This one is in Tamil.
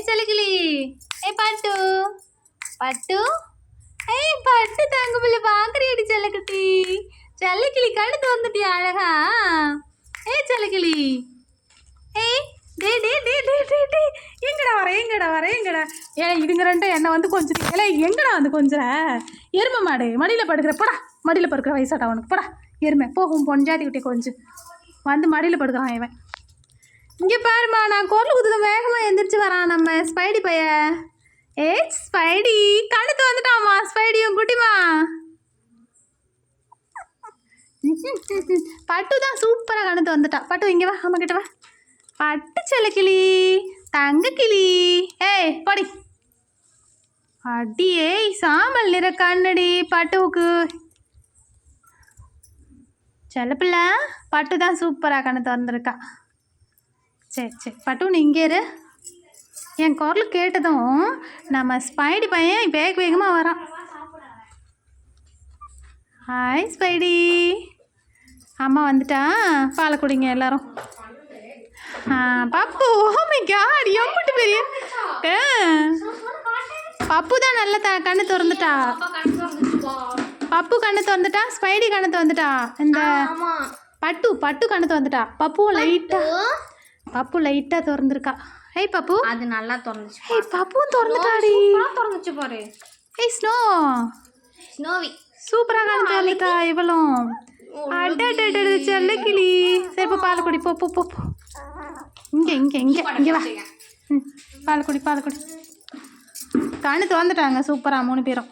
செல்லக்கிளி. பட்டு பட்டு. பட்டு தாங்க பிள்ளை பாக்குறியடி செல்லக்குட்டி. செல்லக்கிளி கண்ணு திறந்துட்டியா அழகா? செல்லக்கிளி. எங்கடா வர இதுங்க ரெண்டும் என்ன வந்து கொஞ்சம் எங்கடா வந்து கொஞ்சம் எருமை மாடு மடியில் படுக்கிற போடா. மடியில் படுக்கிற வயசாட்டா அவனுக்கு போடா. எருமை போகும் பொஞ்சாதி கிட்டே கொஞ்சம் வந்து மடியில் படுக்கிறான் இவன். இங்கே பாருமா, நான் குரல் குதுக்க வேகமாக எந்திரிச்சு வரான் நம்ம ஸ்பைடி பைய. ஸ்பைடி கழுத்து வந்துட்டாமா. ஸ்பைடியும் குட்டிமா. பட்டு தான் சூப்பராக கழுத்து வந்துட்டா. பட்டு இங்கே வா, அம்மா கிட்ட வா. பட்டு செல்லக்கிளி தங்க கிளி. படி அடியே சாம்பல் நிற கண்ணடி பட்டுவுக்கு. செல்லப்பில்ல பட்டு தான் சூப்பராக கண்ணு திறந்துருக்கா. சரி பட்டு நீ இங்கே இரு. என் குரல் கேட்டதும் நம்ம ஸ்பைடி பையன் வேகமாக வரான். Hi Spidey. அம்மா வந்துட்டா, பாலை குடிங்க எல்லாரும். பப்பு. ஓமை காட், எம்பிட்டு பெரிய பப்பு தான் நல்ல கண்ணு திறந்துட்டா. பப்பு கண்ணு திறந்துட்டா, ஸ்பைடி கண்ணு திறந்துட்டா. இந்த பட்டு கண்ணு திறந்துட்டா. பப்பு லைட்டாக திறந்துருக்கா. பப்பு அது நல்லா திறந்துச்சு. பப்புவும் திறந்துட்டாடி. திறந்துச்சு பாரு. ஸ்னோவி சூப்பராக கண்ணு திறந்துட்டா இவளும். செல்லக்கிளி. சரி இப்போ பால் குடி. போ இங்கே வா. பால் குடி. கண்ணு திறந்துட்டாங்க சூப்பராக 3 பேரும்.